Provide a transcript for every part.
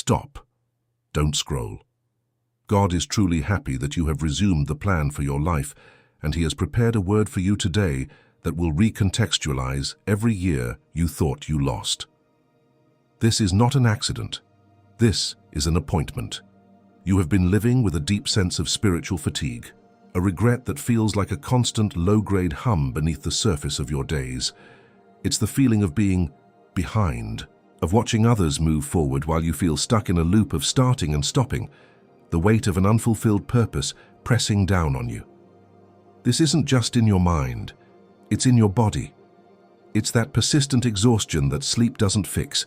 Stop. Don't scroll. God is truly happy that you have resumed the plan for your life, and He has prepared a word for you today that will recontextualize every year you thought you lost. This is not an accident. This is an appointment. You have been living with a deep sense of spiritual fatigue, a regret that feels like a constant low-grade hum beneath the surface of your days. It's the feeling of being behind, of watching others move forward while you feel stuck in a loop of starting and stopping, the weight of an unfulfilled purpose pressing down on you. This isn't just in your mind, it's in your body. It's that persistent exhaustion that sleep doesn't fix,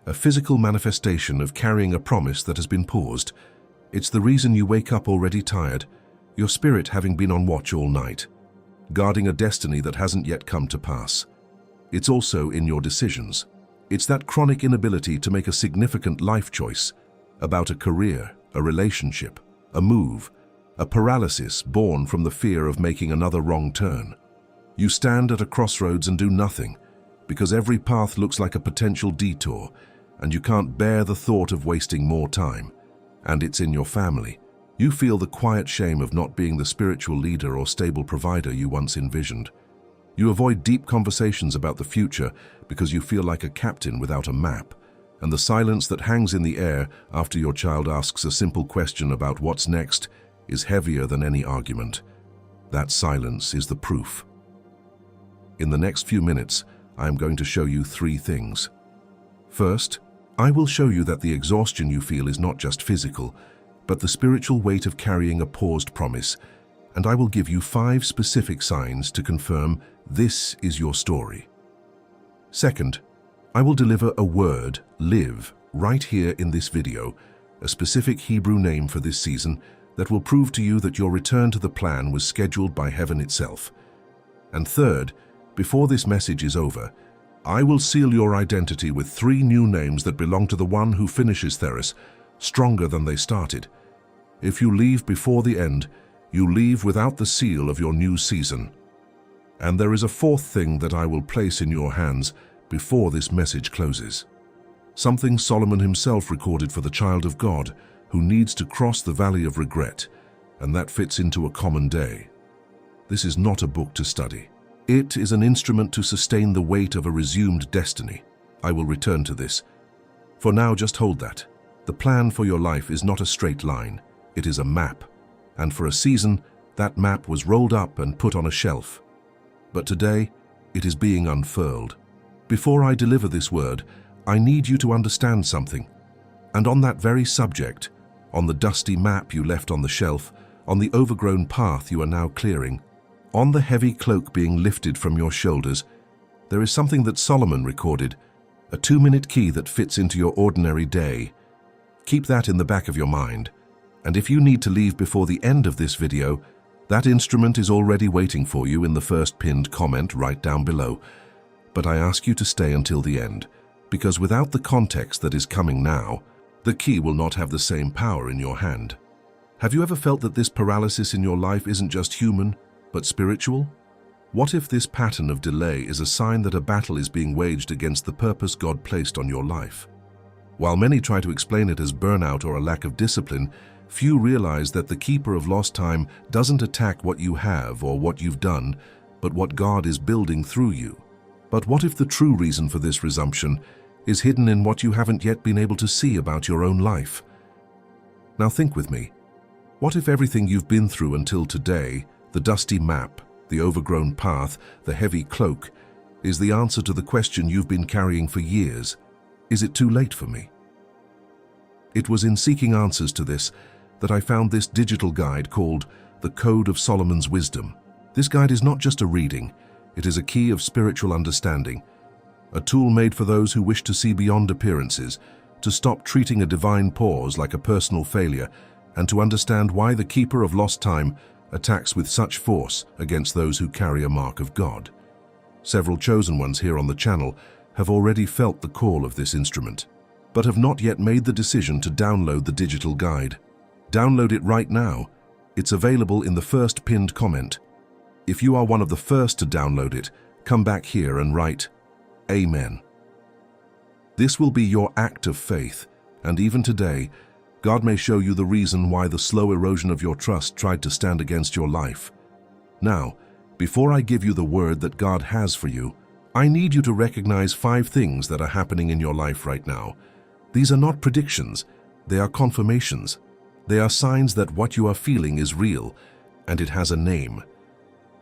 a physical manifestation of carrying a promise that has been paused. It's the reason you wake up already tired, your spirit having been on watch all night, guarding a destiny that hasn't yet come to pass. It's also in your decisions. It's that chronic inability to make a significant life choice about a career, a relationship, a move, a paralysis born from the fear of making another wrong turn. You stand at a crossroads and do nothing because every path looks like a potential detour, and you can't bear the thought of wasting more time. And it's in your family. You feel the quiet shame of not being the spiritual leader or stable provider you once envisioned. You avoid deep conversations about the future because you feel like a captain without a map, and the silence that hangs in the air after your child asks a simple question about what's next is heavier than any argument. That silence is the proof. In the next few minutes, I am going to show you 3 things. First, I will show you that the exhaustion you feel is not just physical, but the spiritual weight of carrying a paused promise, and I will give you 5 specific signs to confirm this is your story. Second, I will deliver a word, live, right here in this video, a specific Hebrew name for this season that will prove to you that your return to the plan was scheduled by heaven itself. And third, before this message is over, I will seal your identity with 3 new names that belong to the one who finishes Theros, stronger than they started. If you leave before the end, you leave without the seal of your new season. And there is a 4th thing that I will place in your hands before this message closes. Something Solomon himself recorded for the child of God who needs to cross the valley of regret, and that fits into a common day. This is not a book to study. It is an instrument to sustain the weight of a resumed destiny. I will return to this. For now, just hold that. The plan for your life is not a straight line. It is a map. And for a season, that map was rolled up and put on a shelf. But today, it is being unfurled. Before I deliver this word, I need you to understand something. And on that very subject, on the dusty map you left on the shelf, on the overgrown path you are now clearing, on the heavy cloak being lifted from your shoulders, there is something that Solomon recorded, a 2-minute key that fits into your ordinary day. Keep that in the back of your mind. And if you need to leave before the end of this video, that instrument is already waiting for you in the first pinned comment right down below. But I ask you to stay until the end, because without the context that is coming now, the key will not have the same power in your hand. Have you ever felt that this paralysis in your life isn't just human, but spiritual? What if this pattern of delay is a sign that a battle is being waged against the purpose God placed on your life? While many try to explain it as burnout or a lack of discipline, few realize that the keeper of lost time doesn't attack what you have or what you've done, but what God is building through you. But what if the true reason for this resumption is hidden in what you haven't yet been able to see about your own life? Now think with me. What if everything you've been through until today, the dusty map, the overgrown path, the heavy cloak, is the answer to the question you've been carrying for years? Is it too late for me? It was in seeking answers to this that I found this digital guide called The Code of Solomon's Wisdom. This guide is not just a reading, it is a key of spiritual understanding, a tool made for those who wish to see beyond appearances, to stop treating a divine pause like a personal failure, and to understand why the keeper of lost time attacks with such force against those who carry a mark of God. Several chosen ones here on the channel have already felt the call of this instrument, but have not yet made the decision to download the digital guide. Download it right now. It's available in the first pinned comment. If you are one of the first to download it, come back here and write, Amen. This will be your act of faith, And even today, God may show you the reason why the slow erosion of your trust tried to stand against your life. Now, before I give you the word that God has for you, I need you to recognize 5 things that are happening in your life right now. These are not predictions, they are confirmations. They are signs that what you are feeling is real, and it has a name.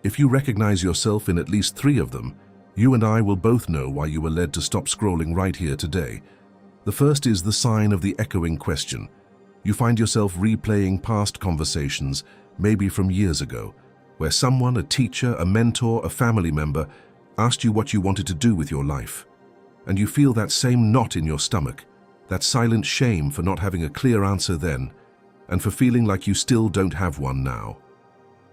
If you recognize yourself in at least 3 of them, you and I will both know why you were led to stop scrolling right here today. The first is the sign of the echoing question. You find yourself replaying past conversations, maybe from years ago, where someone, a teacher, a mentor, a family member, asked you what you wanted to do with your life. And you feel that same knot in your stomach, that silent shame for not having a clear answer then, and for feeling like you still don't have one now.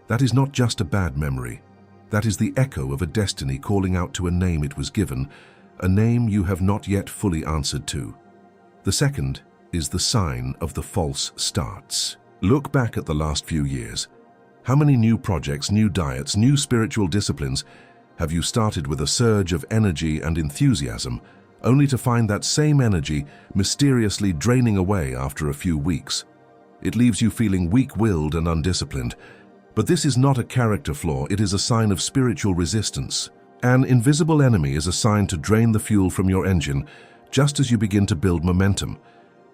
That is not just a bad memory. That is the echo of a destiny calling out to a name it was given, a name you have not yet fully answered to. The second is the sign of the false starts. Look back at the last few years. How many new projects, new diets, new spiritual disciplines have you started with a surge of energy and enthusiasm, only to find that same energy mysteriously draining away after a few weeks? It leaves you feeling weak-willed and undisciplined. But this is not a character flaw, it is a sign of spiritual resistance. An invisible enemy is assigned to drain the fuel from your engine just as you begin to build momentum,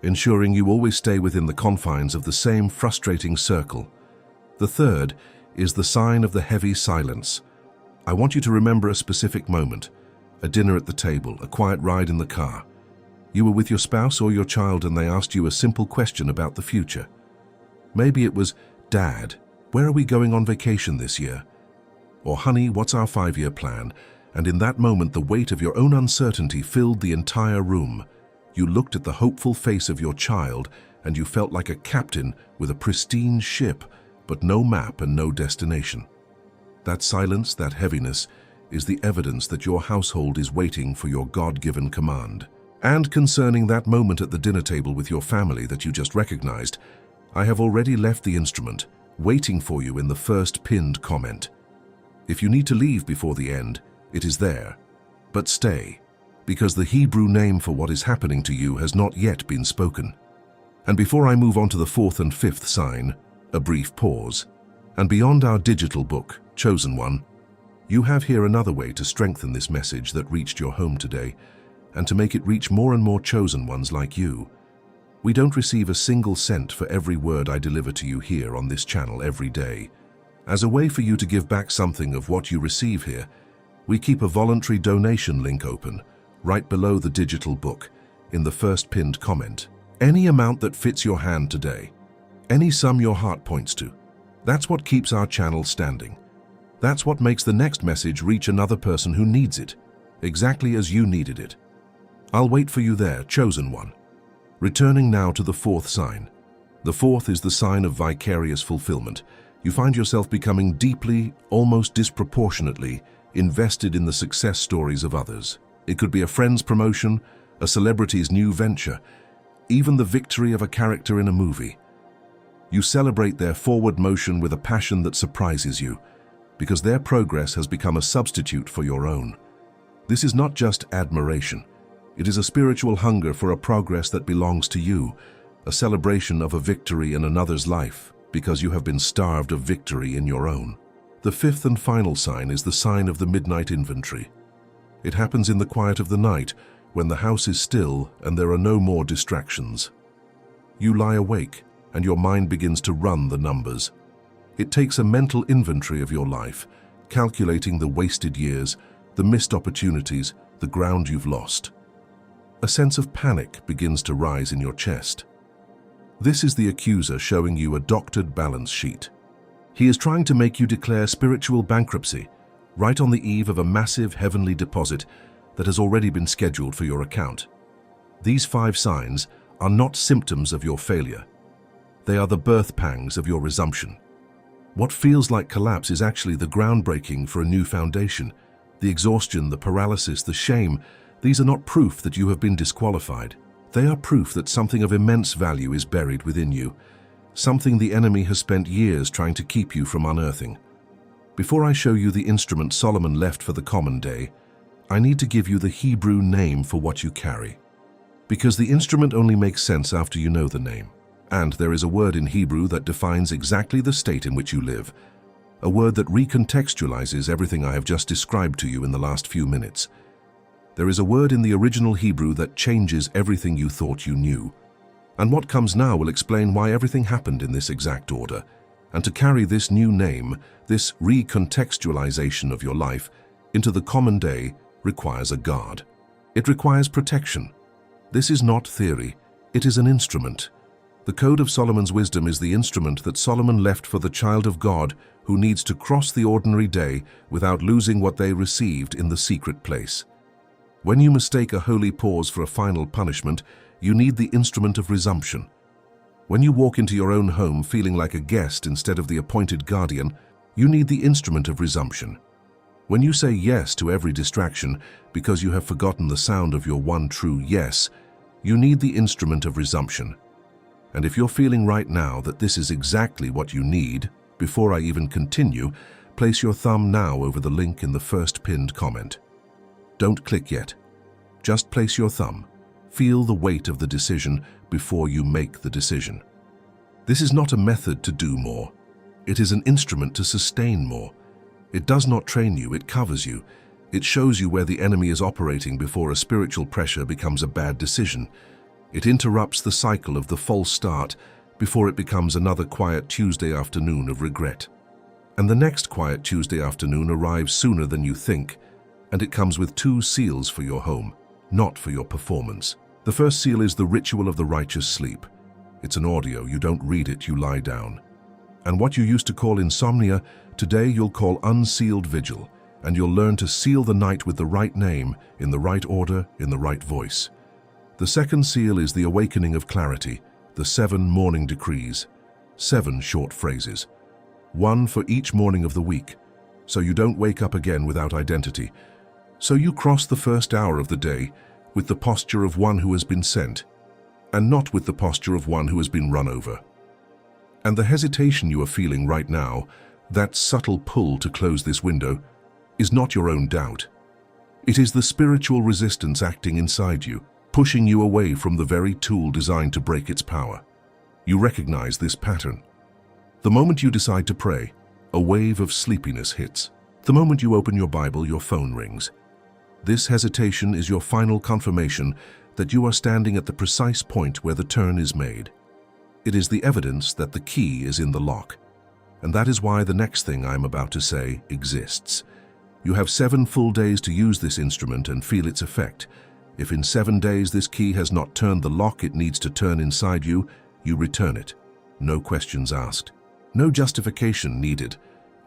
ensuring you always stay within the confines of the same frustrating circle. The third is the sign of the heavy silence. I want you to remember a specific moment, a dinner at the table, a quiet ride in the car. You were with your spouse or your child and they asked you a simple question about the future. Maybe it was, "Dad, where are we going on vacation this year?" Or, "Honey, what's our 5-year plan?" And in that moment, the weight of your own uncertainty filled the entire room. You looked at the hopeful face of your child and you felt like a captain with a pristine ship, but no map and no destination. That silence, that heaviness, is the evidence that your household is waiting for your God-given command. And concerning that moment at the dinner table with your family that you just recognized, I have already left the instrument, waiting for you in the first pinned comment. If you need to leave before the end, it is there. But stay, because the Hebrew name for what is happening to you has not yet been spoken. And before I move on to the 4th and 5th sign, a brief pause. And beyond our digital book, Chosen One, you have here another way to strengthen this message that reached your home today, and to make it reach more and more chosen ones like you. We don't receive a single cent for every word I deliver to you here on this channel every day. As a way for you to give back something of what you receive here, we keep a voluntary donation link open, right below the digital book, in the first pinned comment. Any amount that fits your hand today, any sum your heart points to, that's what keeps our channel standing. That's what makes the next message reach another person who needs it, exactly as you needed it. I'll wait for you there, chosen one. Returning now to the 4th sign. The 4th is the sign of vicarious fulfillment. You find yourself becoming deeply, almost disproportionately, invested in the success stories of others. It could be a friend's promotion, a celebrity's new venture, even the victory of a character in a movie. You celebrate their forward motion with a passion that surprises you, because their progress has become a substitute for your own. This is not just admiration. It is a spiritual hunger for a progress that belongs to you, a celebration of a victory in another's life, because you have been starved of victory in your own. The 5th and final sign is the sign of the midnight inventory. It happens in the quiet of the night, when the house is still and there are no more distractions. You lie awake, and your mind begins to run the numbers. It takes a mental inventory of your life, calculating the wasted years, the missed opportunities, the ground you've lost. A sense of panic begins to rise in your chest. This is the accuser showing you a doctored balance sheet. He is trying to make you declare spiritual bankruptcy, right on the eve of a massive heavenly deposit that has already been scheduled for your account. These 5 signs are not symptoms of your failure. They are the birth pangs of your resumption. What feels like collapse is actually the groundbreaking for a new foundation. The exhaustion, the paralysis, the shame, these are not proof that you have been disqualified. They are proof that something of immense value is buried within you, something the enemy has spent years trying to keep you from unearthing. Before I show you the instrument Solomon left for the common day, I need to give you the Hebrew name for what you carry. Because the instrument only makes sense after you know the name. And there is a word in Hebrew that defines exactly the state in which you live. A word that recontextualizes everything I have just described to you in the last few minutes. There is a word in the original Hebrew that changes everything you thought you knew. And what comes now will explain why everything happened in this exact order. And to carry this new name, this recontextualization of your life, into the common day requires a guard. It requires protection. This is not theory, it is an instrument. The Code of Solomon's Wisdom is the instrument that Solomon left for the child of God who needs to cross the ordinary day without losing what they received in the secret place. When you mistake a holy pause for a final punishment, you need the instrument of resumption. When you walk into your own home feeling like a guest instead of the appointed guardian, you need the instrument of resumption. When you say yes to every distraction because you have forgotten the sound of your one true yes, you need the instrument of resumption. And if you're feeling right now that this is exactly what you need, before I even continue, place your thumb now over the link in the first pinned comment. Don't click yet. Just place your thumb. Feel the weight of the decision before you make the decision. This is not a method to do more. It is an instrument to sustain more. It does not train you, it covers you. It shows you where the enemy is operating before a spiritual pressure becomes a bad decision. It interrupts the cycle of the false start before it becomes another quiet Tuesday afternoon of regret. And the next quiet Tuesday afternoon arrives sooner than you think, and it comes with 2 seals for your home, not for your performance. The first seal is the ritual of the righteous sleep. It's an audio, you don't read it, you lie down. And what you used to call insomnia, today you'll call unsealed vigil, and you'll learn to seal the night with the right name, in the right order, in the right voice. The second seal is the awakening of clarity, the 7 morning decrees, 7 short phrases, 1 for each morning of the week, so you don't wake up again without identity. So you cross the first hour of the day with the posture of one who has been sent, and not with the posture of one who has been run over. And the hesitation you are feeling right now, that subtle pull to close this window, is not your own doubt. It is the spiritual resistance acting inside you, pushing you away from the very tool designed to break its power. You recognize this pattern. The moment you decide to pray, a wave of sleepiness hits. The moment you open your Bible, your phone rings. This hesitation is your final confirmation that you are standing at the precise point where the turn is made. It is the evidence that the key is in the lock. And that is why the next thing I am about to say exists. You have 7 full days to use this instrument and feel its effect. If in 7 days this key has not turned the lock it needs to turn inside you, you return it. No questions asked. No justification needed.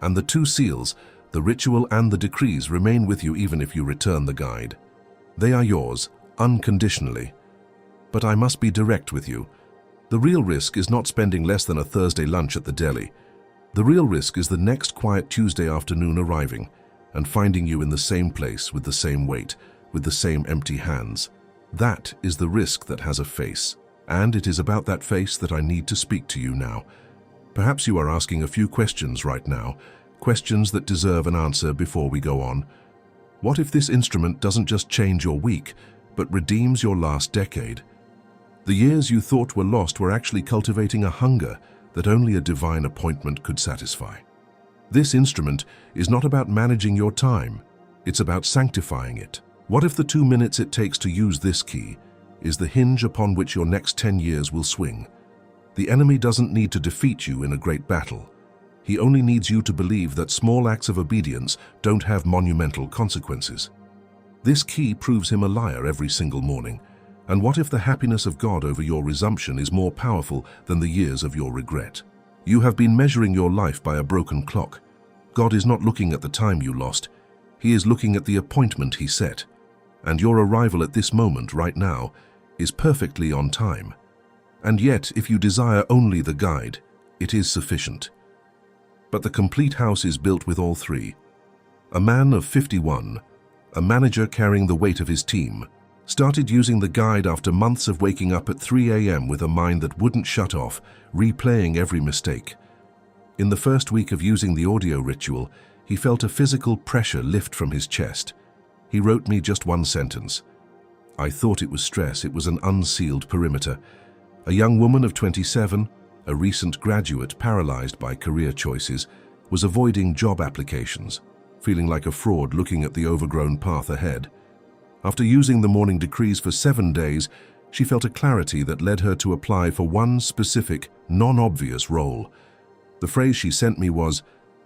And the 2 seals, the ritual and the decrees, remain with you even if you return the guide. They are yours, unconditionally. But I must be direct with you. The real risk is not spending less than a Thursday lunch at the deli. The real risk is the next quiet Tuesday afternoon arriving and finding you in the same place with the same weight, with the same empty hands. That is the risk that has a face. And it is about that face that I need to speak to you now. Perhaps you are asking a few questions right now, questions that deserve an answer before we go on. What if this instrument doesn't just change your week, but redeems your last decade? The years you thought were lost were actually cultivating a hunger that only a divine appointment could satisfy. This instrument is not about managing your time, it's about sanctifying it. What if the 2 minutes it takes to use this key is the hinge upon which your next 10 years will swing? The enemy doesn't need to defeat you in a great battle. He only needs you to believe that small acts of obedience don't have monumental consequences. This key proves him a liar every single morning. And what if the happiness of God over your resumption is more powerful than the years of your regret? You have been measuring your life by a broken clock. God is not looking at the time you lost. He is looking at the appointment He set. And your arrival at this moment right now is perfectly on time. And yet, if you desire only the guide, it is sufficient. But the complete house is built with all 3. A man of 51, a manager carrying the weight of his team, started using the guide after months of waking up at 3 a.m. with a mind that wouldn't shut off, replaying every mistake. In the first week of using the audio ritual, he felt a physical pressure lift from his chest. He wrote me just one sentence. I thought it was stress. It was an unsealed perimeter. A young woman of 27, a recent graduate paralyzed by career choices, was avoiding job applications, feeling like a fraud looking at the overgrown path ahead. After using the morning decrees for 7 days, she felt a clarity that led her to apply for one specific, non-obvious role. The phrase she sent me was,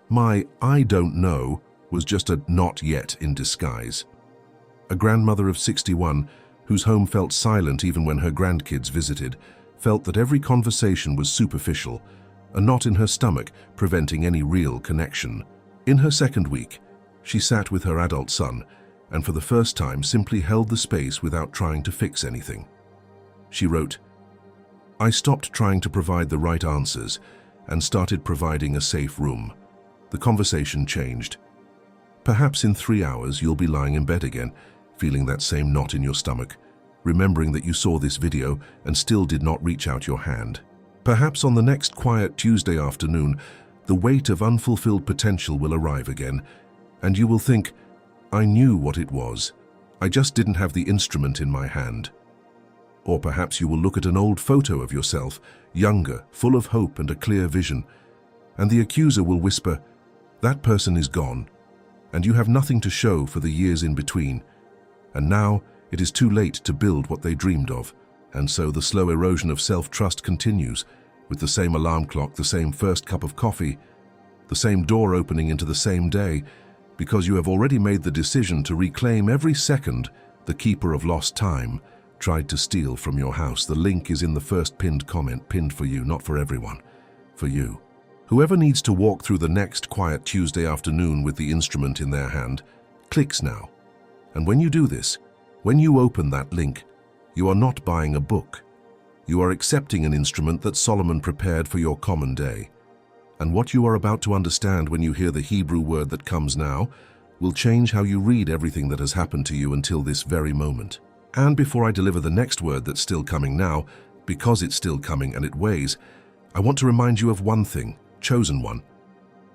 "My I don't know was just a not yet in disguise." A grandmother of 61, whose home felt silent even when her grandkids visited, felt that every conversation was superficial, a knot in her stomach preventing any real connection. In her second week, she sat with her adult son and for the first time simply held the space without trying to fix anything. She wrote, "I stopped trying to provide the right answers and started providing a safe room. The conversation changed. Perhaps in 3 hours you'll be lying in bed again, feeling that same knot in your stomach, remembering that you saw this video and still did not reach out your hand. Perhaps on the next quiet Tuesday afternoon, the weight of unfulfilled potential will arrive again, and you will think, 'I knew what it was. I just didn't have the instrument in my hand.' Or perhaps you will look at an old photo of yourself, younger, full of hope and a clear vision, and the accuser will whisper, 'That person is gone, and you have nothing to show for the years in between. And now it is too late to build what they dreamed of.' And so the slow erosion of self-trust continues, with the same alarm clock, the same first cup of coffee, the same door opening into the same day, because you have already made the decision to reclaim every second the keeper of lost time tried to steal from your house. The link is in the first pinned comment, pinned for you, not for everyone, for you. Whoever needs to walk through the next quiet Tuesday afternoon with the instrument in their hand, clicks now. And when you do this, when you open that link, you are not buying a book. You are accepting an instrument that Solomon prepared for your common day. And what you are about to understand when you hear the Hebrew word that comes now will change how you read everything that has happened to you until this very moment. And before I deliver the next word that's still coming now, because it's still coming and it weighs, I want to remind you of one thing, chosen one.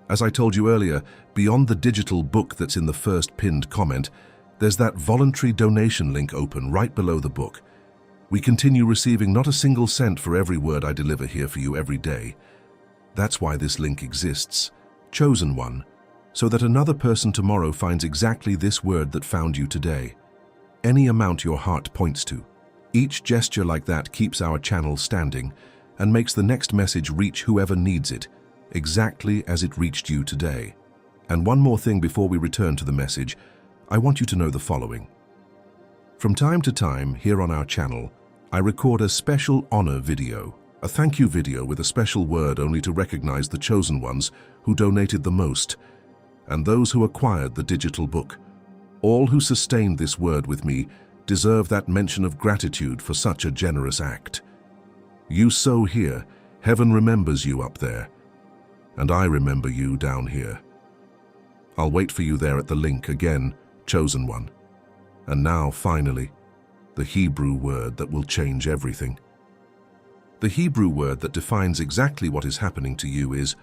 As I told you earlier, beyond the digital book that's in the first pinned comment, there's that voluntary donation link open right below the book. We continue receiving not a single cent for every word I deliver here for you every day. That's why this link exists, chosen one, so that another person tomorrow finds exactly this word that found you today. Any amount your heart points to. Each gesture like that keeps our channel standing and makes the next message reach whoever needs it, exactly as it reached you today. And one more thing before we return to the message, I want you to know the following. From time to time, here on our channel, I record a special honor video, a thank you video with a special word only to recognize the chosen ones who donated the most, and those who acquired the digital book. All who sustained this word with me deserve that mention of gratitude for such a generous act. You sow here, heaven remembers you up there, and I remember you down here. I'll wait for you there at the link again, chosen one. And now, finally, the Hebrew word that will change everything. The Hebrew word that defines exactly what is happening to you is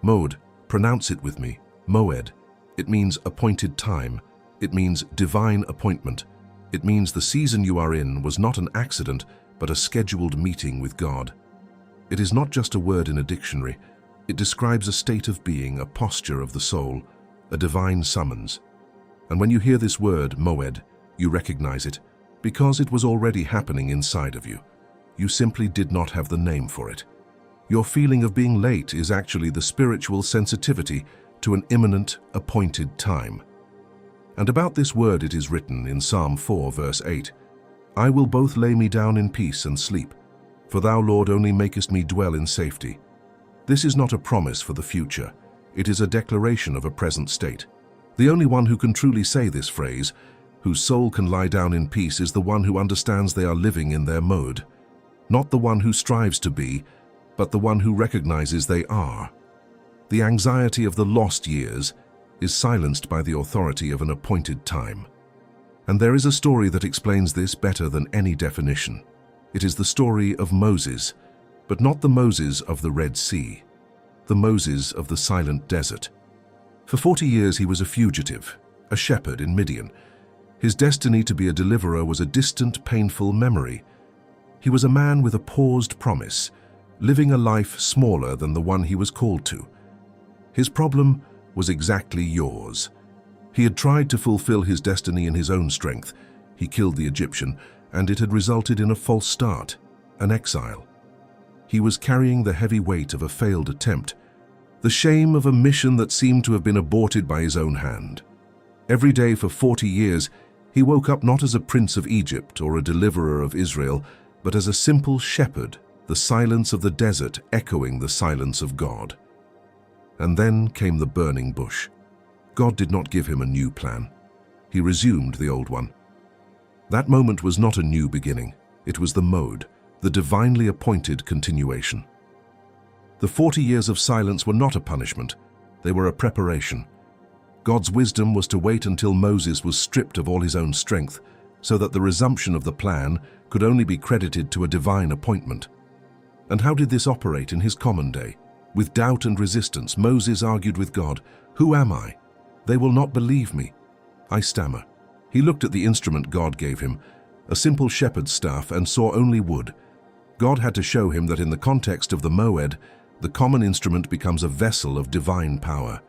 Moed. Pronounce it with me, Moed. It means appointed time. It means divine appointment. It means the season you are in was not an accident, but a scheduled meeting with God. It is not just a word in a dictionary. It describes a state of being, a posture of the soul, a divine summons. And when you hear this word, Moed, you recognize it, because it was already happening inside of you. You simply did not have the name for it. Your feeling of being late is actually the spiritual sensitivity to an imminent, appointed time. And about this word it is written in Psalm 4, verse 8, "I will both lay me down in peace and sleep, for thou, Lord, only makest me dwell in safety." This is not a promise for the future. It is a declaration of a present state. The only one who can truly say this phrase, whose soul can lie down in peace, is the one who understands they are living in their mode. Not the one who strives to be, but the one who recognizes they are. The anxiety of the lost years is silenced by the authority of an appointed time. And there is a story that explains this better than any definition. It is the story of Moses, but not the Moses of the Red Sea, the Moses of the silent desert. For 40 years he was a fugitive, a shepherd in Midian. His destiny to be a deliverer was a distant, painful memory. He was a man with a paused promise, living a life smaller than the one he was called to. His problem was exactly yours. He had tried to fulfill his destiny in his own strength. He killed the Egyptian, and it had resulted in a false start, an exile. He was carrying the heavy weight of a failed attempt, the shame of a mission that seemed to have been aborted by his own hand. Every day for 40 years, he woke up not as a prince of Egypt or a deliverer of Israel, but as a simple shepherd, the silence of the desert echoing the silence of God. And then came the burning bush. God did not give him a new plan. He resumed the old one. That moment was not a new beginning. It was the mode, the divinely appointed continuation. The 40 years of silence were not a punishment. They were a preparation. God's wisdom was to wait until Moses was stripped of all his own strength, so that the resumption of the plan could only be credited to a divine appointment. And how did this operate in his common day? With doubt and resistance, Moses argued with God, "Who am I? They will not believe me. I stammer." He looked at the instrument God gave him, a simple shepherd's staff, and saw only wood. God had to show him that in the context of the moed, the common instrument becomes a vessel of divine power.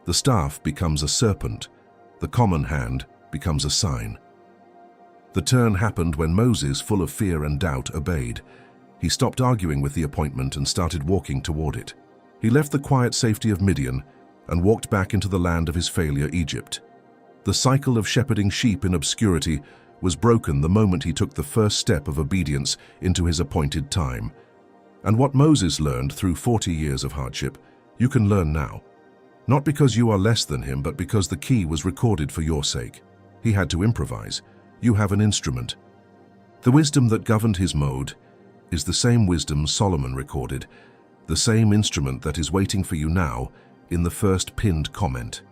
The staff becomes a serpent. The common hand becomes a sign. The turn happened when Moses, full of fear and doubt, obeyed. He stopped arguing with the appointment and started walking toward it. He left the quiet safety of Midian and walked back into the land of his failure, Egypt. The cycle of shepherding sheep in obscurity was broken the moment he took the first step of obedience into his appointed time. And what Moses learned through 40 years of hardship, you can learn now. Not because you are less than him, but because the key was recorded for your sake. He had to improvise. You have an instrument. The wisdom that governed his mode is the same wisdom Solomon recorded, the same instrument that is waiting for you now in the first pinned comment.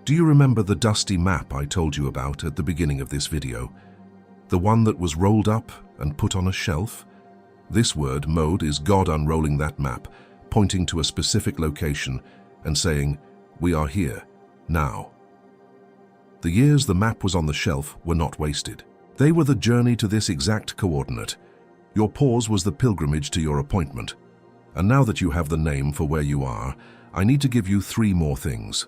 Do you remember the dusty map I told you about at the beginning of this video? The one that was rolled up and put on a shelf? This word, mode, is God unrolling that map, pointing to a specific location and saying, "We are here, now." The years the map was on the shelf were not wasted. They were the journey to this exact coordinate. Your pause was the pilgrimage to your appointment. And now that you have the name for where you are, I need to give you 3 more things.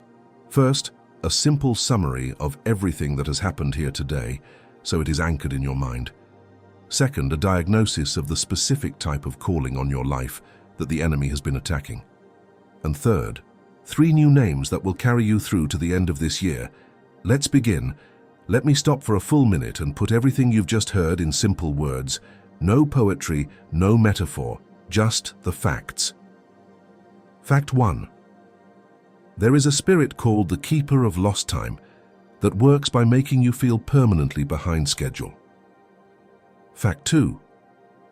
First, a simple summary of everything that has happened here today, so it is anchored in your mind. Second, a diagnosis of the specific type of calling on your life that the enemy has been attacking. And third, 3 new names that will carry you through to the end of this year. Let's begin. Let me stop for a full minute and put everything you've just heard in simple words. No poetry, no metaphor, just the facts. Fact 1. There is a spirit called the Keeper of Lost Time that works by making you feel permanently behind schedule. Fact 2.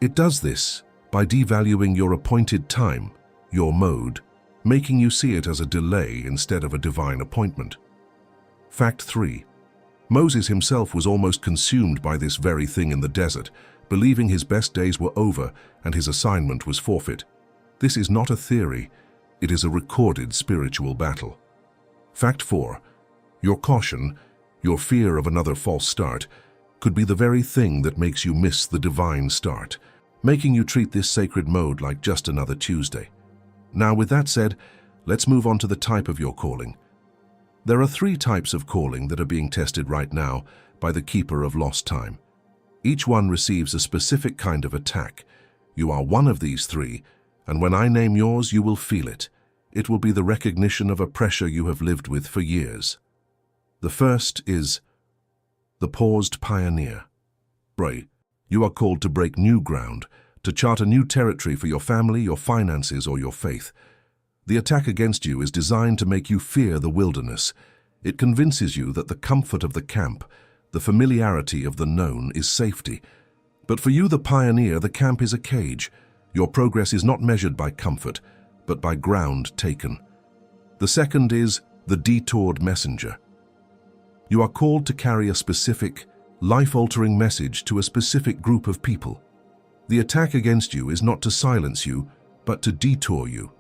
It does this by devaluing your appointed time, your mode, making you see it as a delay instead of a divine appointment. Fact 3. Moses himself was almost consumed by this very thing in the desert, believing his best days were over and his assignment was forfeit. This is not a theory, it is a recorded spiritual battle. Fact 4. Your caution, your fear of another false start, could be the very thing that makes you miss the divine start, making you treat this sacred mode like just another Tuesday. Now, with that said, let's move on to the type of your calling. There are 3 types of calling that are being tested right now by the Keeper of Lost Time. Each one receives a specific kind of attack. You are one of these 3, and when I name yours, you will feel it. It will be the recognition of a pressure you have lived with for years. The first is the paused pioneer. Pray, you are called to break new ground, to chart a new territory for your family, your finances, or your faith. The attack against you is designed to make you fear the wilderness. It convinces you that the comfort of the camp, the familiarity of the known, is safety. But for you, the pioneer, the camp is a cage. Your progress is not measured by comfort, but by ground taken. The second is the detoured messenger. You are called to carry a specific, life-altering message to a specific group of people. The attack against you is not to silence you, but to detour you.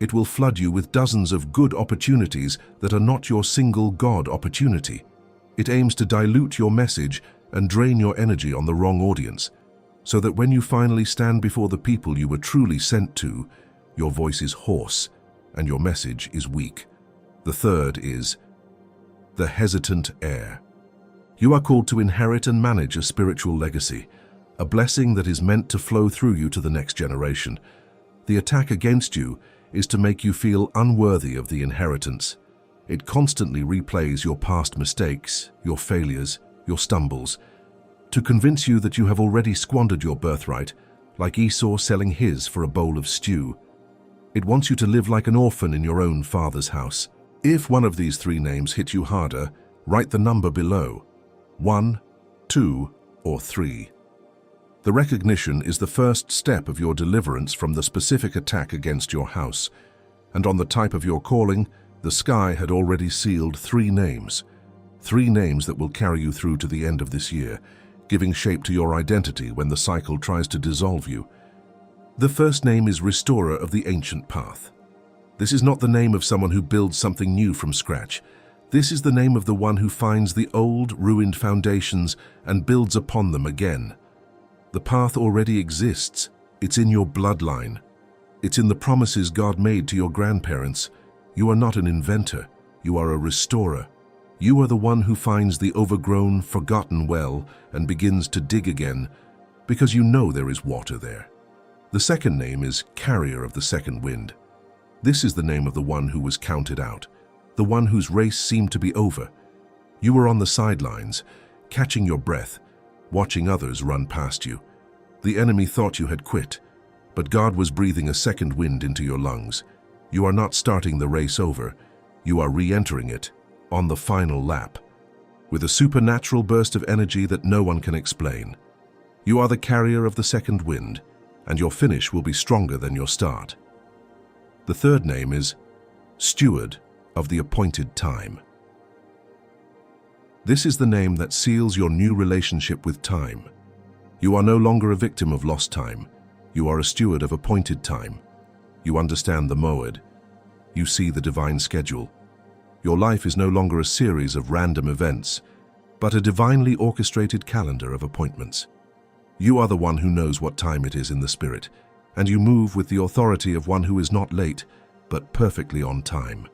It will flood you with dozens of good opportunities that are not your single God opportunity. It aims to dilute your message and drain your energy on the wrong audience, so that when you finally stand before the people you were truly sent to, your voice is hoarse and your message is weak. The third is the hesitant heir. You are called to inherit and manage a spiritual legacy, a blessing that is meant to flow through you to the next generation. The attack against you is to make you feel unworthy of the inheritance. It constantly replays your past mistakes, your failures, your stumbles, to convince you that you have already squandered your birthright, like Esau selling his for a bowl of stew. It wants you to live like an orphan in your own father's house. If one of these three names hit you harder, write the number below: 1, 2, or 3. The recognition is the first step of your deliverance from the specific attack against your house, and on the type of your calling, the sky had already sealed 3 names. 3 names that will carry you through to the end of this year, giving shape to your identity when the cycle tries to dissolve you. The first name is Restorer of the Ancient Path. This is not the name of someone who builds something new from scratch. This is the name of the one who finds the old, ruined foundations and builds upon them again. The path already exists. It's in your bloodline. It's in the promises God made to your grandparents. You are not an inventor. You are a restorer. You are the one who finds the overgrown, forgotten well and begins to dig again, because you know there is water there. The second name is Carrier of the Second Wind. This is the name of the one who was counted out, the one whose race seemed to be over. You were on the sidelines, catching your breath, watching others run past you. The enemy thought you had quit, but God was breathing a second wind into your lungs. You are not starting the race over. You are re-entering it on the final lap, with a supernatural burst of energy that no one can explain. You are the carrier of the second wind, and your finish will be stronger than your start. The third name is Steward of the Appointed Time. This is the name that seals your new relationship with time. You are no longer a victim of lost time. You are a steward of appointed time. You understand the moed. You see the divine schedule. Your life is no longer a series of random events, but a divinely orchestrated calendar of appointments. You are the one who knows what time it is in the spirit, and you move with the authority of one who is not late, but perfectly on time.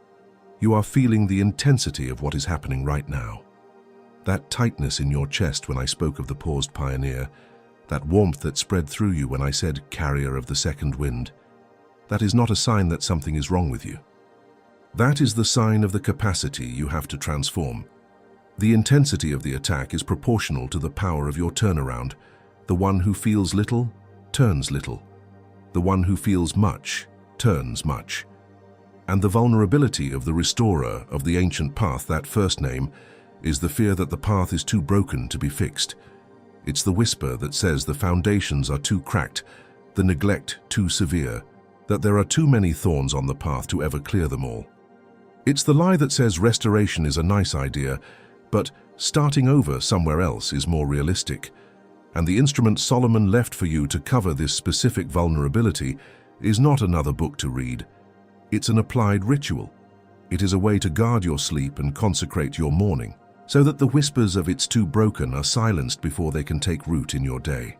You are feeling the intensity of what is happening right now. That tightness in your chest when I spoke of the paused pioneer, that warmth that spread through you when I said carrier of the second wind, that is not a sign that something is wrong with you. That is the sign of the capacity you have to transform. The intensity of the attack is proportional to the power of your turnaround. The one who feels little, turns little. The one who feels much, turns much. And the vulnerability of the restorer of the ancient path, that first name, is the fear that the path is too broken to be fixed. It's the whisper that says the foundations are too cracked, the neglect too severe, that there are too many thorns on the path to ever clear them all. It's the lie that says restoration is a nice idea, but starting over somewhere else is more realistic. And the instrument Solomon left for you to cover this specific vulnerability is not another book to read. It's an applied ritual. It is a way to guard your sleep and consecrate your morning, so that the whispers of "it's too broken" are silenced before they can take root in your day.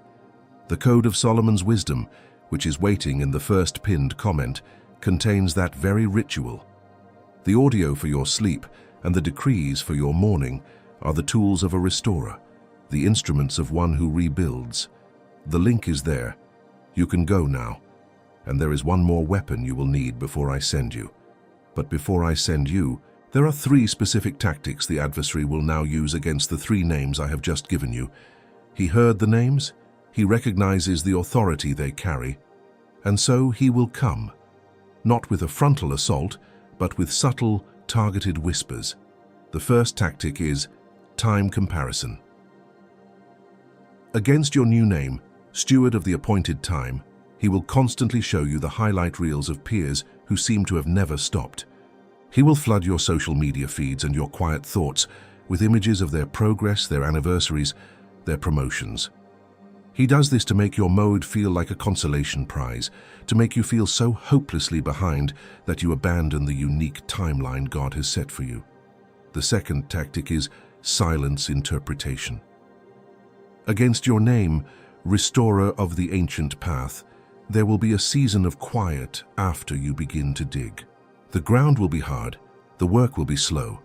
The Code of Solomon's Wisdom, which is waiting in the first pinned comment, contains that very ritual. The audio for your sleep and the decrees for your morning are the tools of a restorer, the instruments of one who rebuilds. The link is there. You can go now. And there is one more weapon you will need before I send you. But before I send you, there are 3 specific tactics the adversary will now use against the 3 names I have just given you. He heard the names, he recognizes the authority they carry, and so he will come, not with a frontal assault, but with subtle, targeted whispers. The first tactic is time comparison. Against your new name, Steward of the Appointed Time, he will constantly show you the highlight reels of peers who seem to have never stopped. He will flood your social media feeds and your quiet thoughts with images of their progress, their anniversaries, their promotions. He does this to make your mode feel like a consolation prize, to make you feel so hopelessly behind that you abandon the unique timeline God has set for you. The second tactic is silence interpretation. Against your name, restorer of the ancient path, there will be a season of quiet after you begin to dig. The ground will be hard, the work will be slow,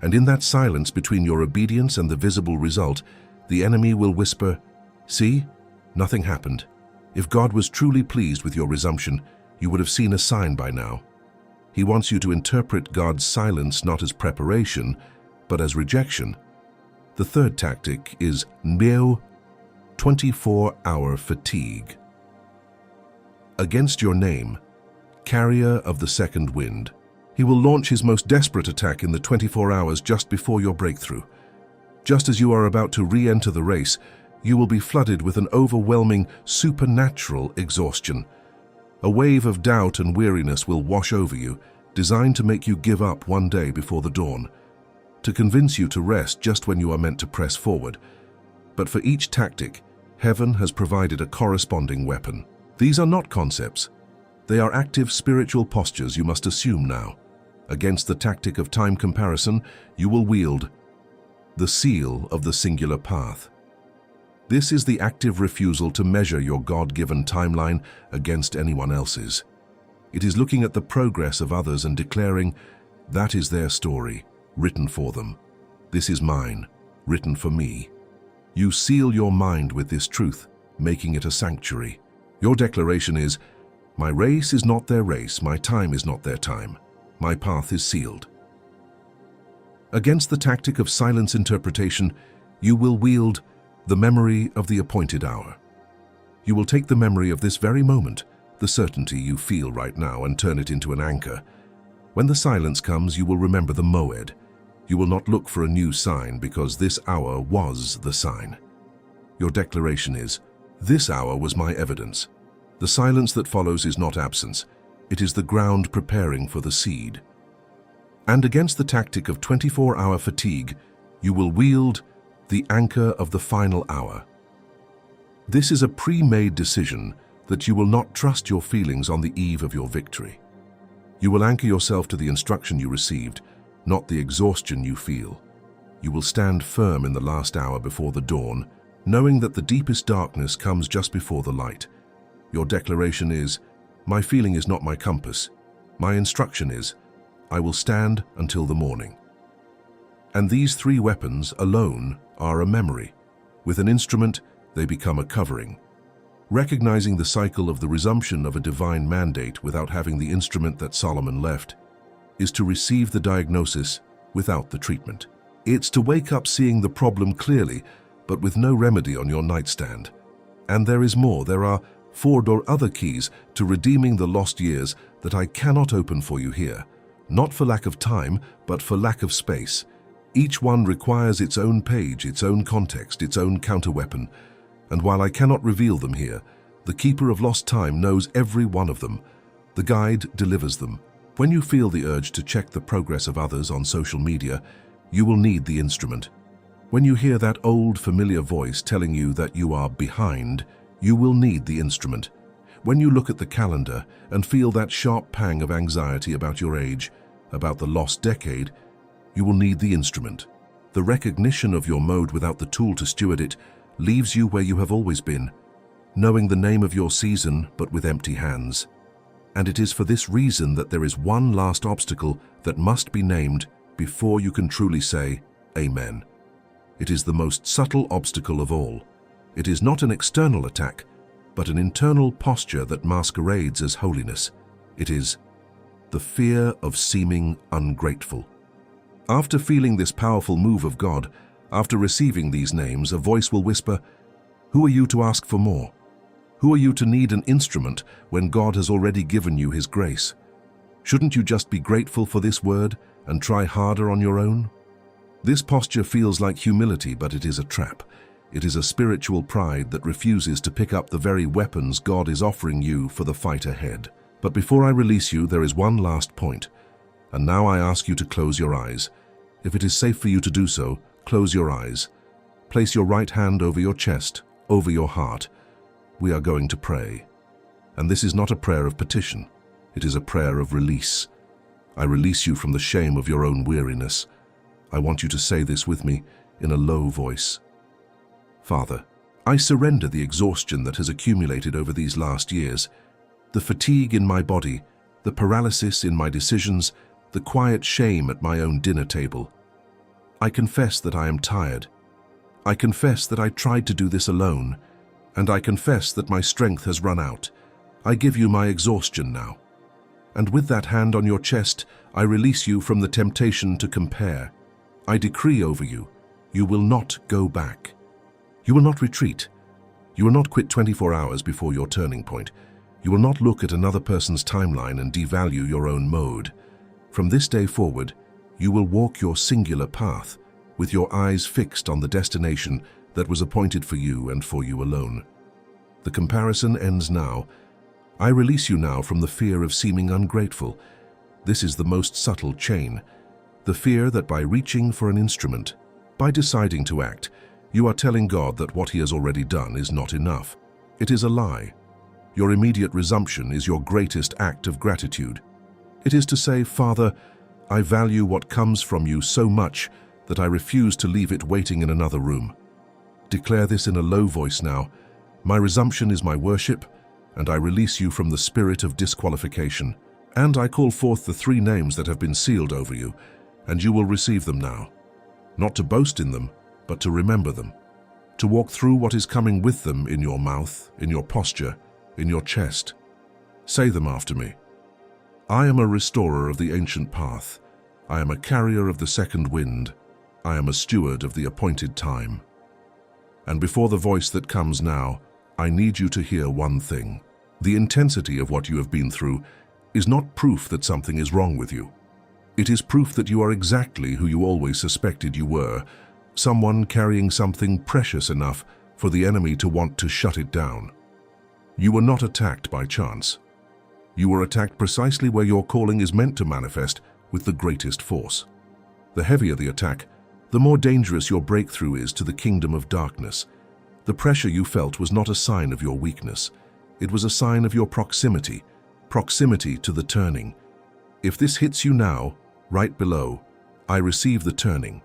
and in that silence between your obedience and the visible result, the enemy will whisper, "See, nothing happened. If God was truly pleased with your resumption, you would have seen a sign by now." He wants you to interpret God's silence not as preparation, but as rejection. The third tactic is Neo, 24-hour fatigue. Against your name, carrier of the second wind, he will launch his most desperate attack in the 24 hours just before your breakthrough. Just as you are about to re-enter the race, you will be flooded with an overwhelming, supernatural exhaustion. A wave of doubt and weariness will wash over you, designed to make you give up one day before the dawn, to convince you to rest just when you are meant to press forward. But for each tactic, heaven has provided a corresponding weapon. These are not concepts. They are active spiritual postures you must assume now. Against the tactic of time comparison, you will wield the seal of the singular path. This is the active refusal to measure your God-given timeline against anyone else's. It is looking at the progress of others and declaring, that is their story, written for them. This is mine, written for me. You seal your mind with this truth, making it a sanctuary. Your declaration is, my race is not their race, my time is not their time, my path is sealed. Against the tactic of silence interpretation, you will wield the memory of the appointed hour. You will take the memory of this very moment, the certainty you feel right now, and turn it into an anchor. When the silence comes, you will remember the moed. You will not look for a new sign because this hour was the sign. Your declaration is, this hour was my evidence. The silence that follows is not absence. It is the ground preparing for the seed. And against the tactic of 24-hour fatigue, you will wield the anchor of the final hour. This is a pre-made decision that you will not trust your feelings on the eve of your victory. You will anchor yourself to the instruction you received, not the exhaustion you feel. You will stand firm in the last hour before the dawn, knowing that the deepest darkness comes just before the light. Your declaration is, my feeling is not my compass. My instruction is, I will stand until the morning. And these three weapons alone are a memory. With an instrument, they become a covering. Recognizing the cycle of the resumption of a divine mandate without having the instrument that Solomon left is to receive the diagnosis without the treatment. It's to wake up seeing the problem clearly, but with no remedy on your nightstand. And there is more. There are 4 other keys to redeeming the lost years that I cannot open for you here, not for lack of time, but for lack of space. Each one requires its own page, its own context, its own counterweapon. And while I cannot reveal them here, the Keeper of Lost Time knows every one of them. The guide delivers them. When you feel the urge to check the progress of others on social media, you will need the instrument. When you hear that old familiar voice telling you that you are behind, you will need the instrument. When you look at the calendar and feel that sharp pang of anxiety about your age, about the lost decade, you will need the instrument. The recognition of your mode without the tool to steward it leaves you where you have always been, knowing the name of your season but with empty hands. And it is for this reason that there is one last obstacle that must be named before you can truly say, Amen. It is the most subtle obstacle of all. It is not an external attack, but an internal posture that masquerades as holiness. It is the fear of seeming ungrateful. After feeling this powerful move of God, after receiving these names, a voice will whisper, who are you to ask for more? Who are you to need an instrument when God has already given you His grace? Shouldn't you just be grateful for this word and try harder on your own? This posture feels like humility, but it is a trap. It is a spiritual pride that refuses to pick up the very weapons God is offering you for the fight ahead. But before I release you, there is one last point. And now I ask you to close your eyes. If it is safe for you to do so, close your eyes. Place your right hand over your chest, over your heart. We are going to pray. And this is not a prayer of petition. It is a prayer of release. I release you from the shame of your own weariness. I want you to say this with me in a low voice. Father, I surrender the exhaustion that has accumulated over these last years, the fatigue in my body, the paralysis in my decisions, the quiet shame at my own dinner table. I confess that I am tired. I confess that I tried to do this alone, and I confess that my strength has run out. I give you my exhaustion now. And with that hand on your chest, I release you from the temptation to compare. I decree over you, you will not go back. You will not retreat. You will not quit 24 hours before your turning point. You will not look at another person's timeline and devalue your own mode. From this day forward, you will walk your singular path, with your eyes fixed on the destination that was appointed for you and for you alone. The comparison ends now. I release you now from the fear of seeming ungrateful. This is the most subtle chain. The fear that by reaching for an instrument, by deciding to act, you are telling God that what He has already done is not enough. It is a lie. Your immediate resumption is your greatest act of gratitude. It is to say, Father, I value what comes from you so much that I refuse to leave it waiting in another room. Declare this in a low voice now. My resumption is my worship, and I release you from the spirit of disqualification. And I call forth the 3 names that have been sealed over you, and you will receive them now. Not to boast in them, but to remember them. To walk through what is coming with them in your mouth, in your posture, in your chest. Say them after me. I am a restorer of the ancient path. I am a carrier of the second wind. I am a steward of the appointed time. And before the voice that comes now, I need you to hear one thing. The intensity of what you have been through is not proof that something is wrong with you. It is proof that you are exactly who you always suspected you were, someone carrying something precious enough for the enemy to want to shut it down. You were not attacked by chance. You were attacked precisely where your calling is meant to manifest with the greatest force. The heavier the attack, the more dangerous your breakthrough is to the kingdom of darkness. The pressure you felt was not a sign of your weakness. It was a sign of your proximity to the turning. If this hits you now, right below, I receive the turning.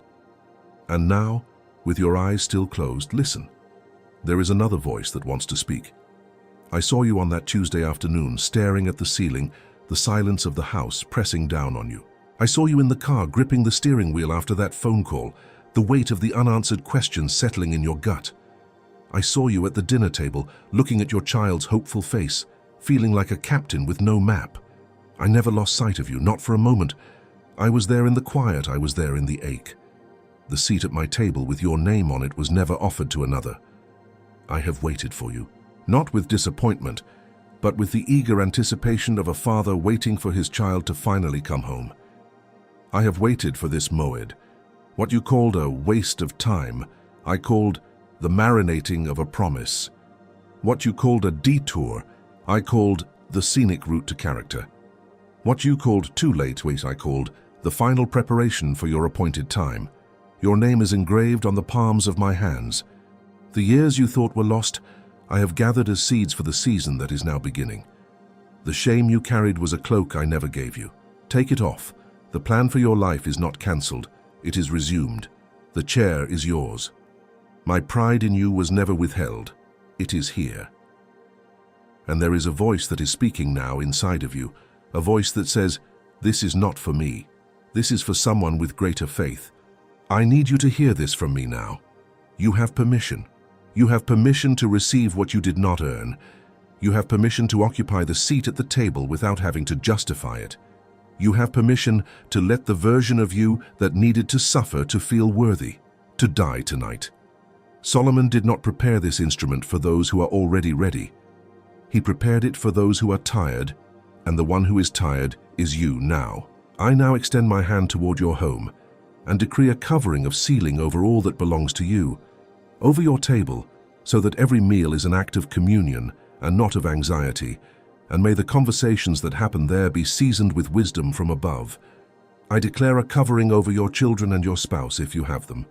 And now, with your eyes still closed, listen. There is another voice that wants to speak. I saw you on that Tuesday afternoon, staring at the ceiling, the silence of the house pressing down on you. I saw you in the car, gripping the steering wheel after that phone call, the weight of the unanswered questions settling in your gut. I saw you at the dinner table, looking at your child's hopeful face, feeling like a captain with no map. I never lost sight of you, not for a moment. I was there in the quiet, I was there in the ache. The seat at my table with your name on it was never offered to another. I have waited for you, not with disappointment, but with the eager anticipation of a father waiting for his child to finally come home. I have waited for this moed. What you called a waste of time, I called the marinating of a promise. What you called a detour, I called the scenic route to character. What you called too late, I called the final preparation for your appointed time. Your name is engraved on the palms of my hands. The years you thought were lost, I have gathered as seeds for the season that is now beginning. The shame you carried was a cloak I never gave you. Take it off. The plan for your life is not cancelled. It is resumed. The chair is yours. My pride in you was never withheld. It is here. And there is a voice that is speaking now inside of you, a voice that says, this is not for me. This is for someone with greater faith. I need you to hear this from me now. You have permission. You have permission to receive what you did not earn. You have permission to occupy the seat at the table without having to justify it. You have permission to let the version of you that needed to suffer to feel worthy, to die tonight. Solomon did not prepare this instrument for those who are already ready. He prepared it for those who are tired, and the one who is tired is you now. I now extend my hand toward your home and decree a covering of sealing over all that belongs to you, over your table, so that every meal is an act of communion and not of anxiety, and may the conversations that happen there be seasoned with wisdom from above. I declare a covering over your children and your spouse if you have them.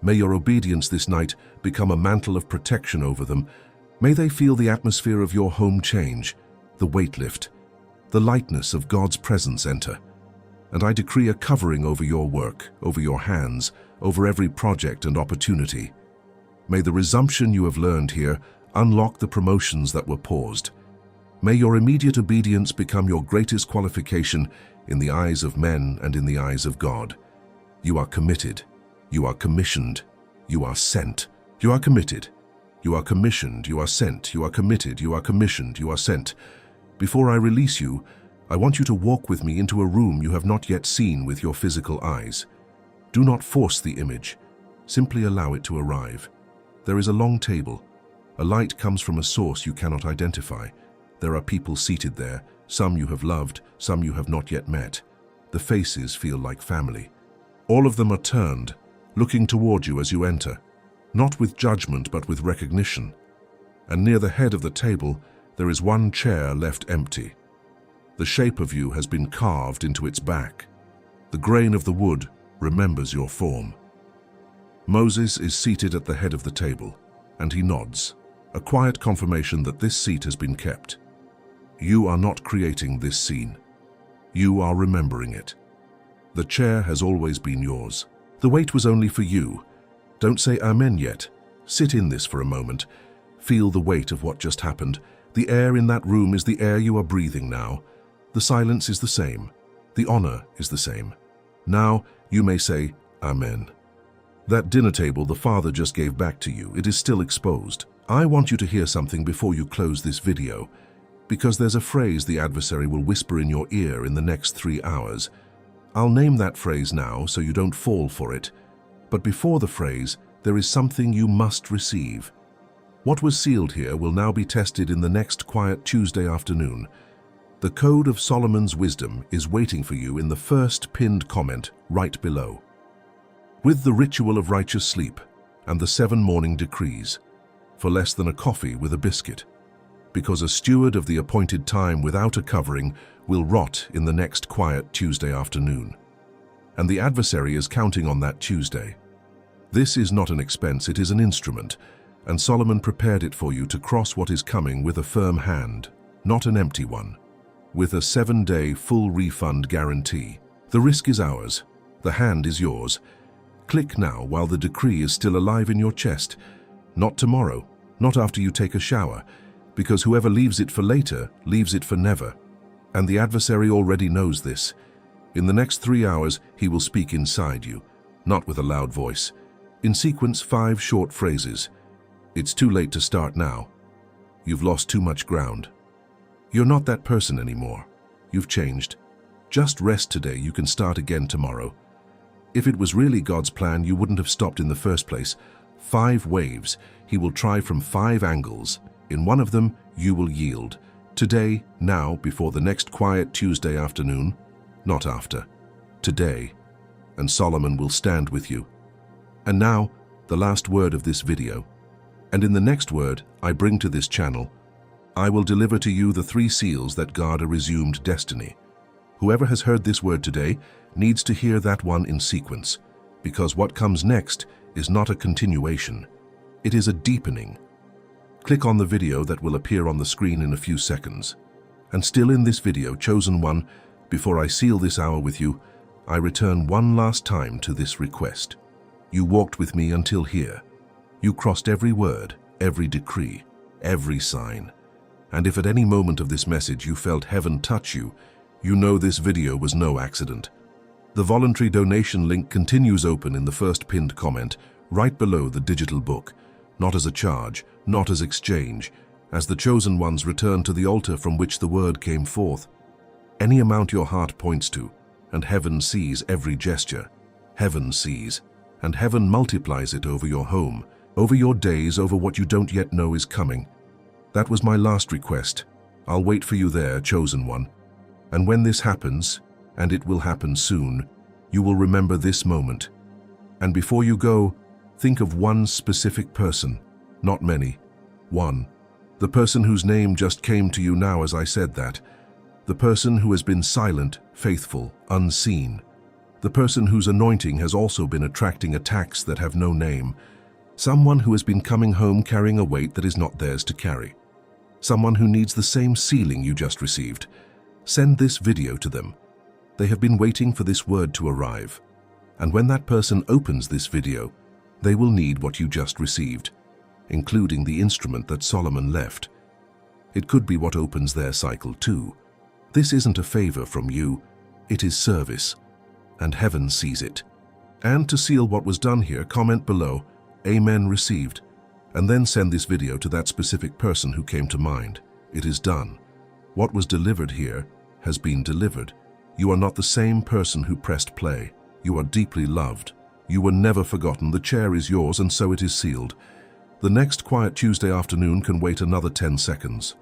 May your obedience this night become a mantle of protection over them. May they feel the atmosphere of your home change, the weight lift, the lightness of God's presence enter. and I decree a covering over your work, over your hands, over every project and opportunity. May the resumption you have learned here unlock the promotions that were paused. May your immediate obedience become your greatest qualification in the eyes of men and in the eyes of God. You are committed. You are commissioned. You are sent. You are committed. You are commissioned. You are sent. You are committed. You are commissioned. You are sent. Before I release you, I want you to walk with me into a room you have not yet seen with your physical eyes. Do not force the image. Simply allow it to arrive. There is a long table. A light comes from a source you cannot identify. There are people seated there, some you have loved, some you have not yet met. The faces feel like family. All of them are turned, looking toward you as you enter, not with judgment but with recognition. And near the head of the table, there is one chair left empty. The shape of you has been carved into its back. The grain of the wood remembers your form. Moses is seated at the head of the table, and he nods, a quiet confirmation that this seat has been kept. You are not creating this scene. You are remembering it. The chair has always been yours. The wait was only for you. Don't say amen yet. Sit in this for a moment. Feel the weight of what just happened. The air in that room is the air you are breathing now. The silence is the same. The honor is the same. Now you may say amen. That dinner table the Father just gave back to you, it is still exposed. I want you to hear something before you close this video, because there's a phrase the adversary will whisper in your ear in the next 3 hours. I'll name that phrase now so you don't fall for it. But before the phrase, there is something you must receive. What was sealed here will now be tested in the next quiet Tuesday afternoon. The code of Solomon's wisdom is waiting for you in the first pinned comment right below. With the ritual of righteous sleep and the 7 morning decrees, for less than a coffee with a biscuit, because a steward of the appointed time without a covering will rot in the next quiet Tuesday afternoon. And the adversary is counting on that Tuesday. This is not an expense, it is an instrument, and Solomon prepared it for you to cross what is coming with a firm hand, not an empty one, with a 7-day full refund guarantee. The risk is ours, the hand is yours. Click now while the decree is still alive in your chest, not tomorrow, not after you take a shower, because whoever leaves it for later leaves it for never. And the adversary already knows this. In the next 3 hours, he will speak inside you, not with a loud voice. In sequence 5 short phrases. It's too late to start now. You've lost too much ground. You're not that person anymore. You've changed. Just rest today, you can start again tomorrow. If it was really God's plan, you wouldn't have stopped in the first place. 5 waves. He will try from 5 angles. In one of them, you will yield. Today, now, before the next quiet Tuesday afternoon, not after. Today. And Solomon will stand with you. And now, the last word of this video. And in the next word I bring to this channel, I will deliver to you the 3 seals that guard a resumed destiny. Whoever has heard this word today needs to hear that one in sequence, because what comes next is not a continuation. It is a deepening. Click on the video that will appear on the screen in a few seconds. And still in this video, chosen one, before I seal this hour with you, I return one last time to this request. You walked with me until here. You crossed every word, every decree, every sign. And if at any moment of this message you felt heaven touch you, you know this video was no accident. The voluntary donation link continues open in the first pinned comment, right below the digital book, not as a charge, not as exchange, as the chosen ones return to the altar from which the word came forth. Any amount your heart points to, and heaven sees every gesture. Heaven sees, and heaven multiplies it over your home, over your days, over what you don't yet know is coming. That was my last request. I'll wait for you there, chosen one. And when this happens, and it will happen soon, you will remember this moment. And before you go, think of one specific person, not many. One. The person whose name just came to you now as I said that. The person who has been silent, faithful, unseen. The person whose anointing has also been attracting attacks that have no name. Someone who has been coming home carrying a weight that is not theirs to carry. Someone who needs the same sealing you just received. Send this video to them. They have been waiting for this word to arrive. And when that person opens this video, they will need what you just received, including the instrument that Solomon left. It could be what opens their cycle too. This isn't a favor from you, it is service, and heaven sees it. And to seal what was done here, comment below, Amen received, and then send this video to that specific person who came to mind. It is done. What was delivered here has been delivered. You are not the same person who pressed play. You are deeply loved. You were never forgotten. The chair is yours, and so it is sealed. The next quiet Tuesday afternoon can wait another 10 seconds.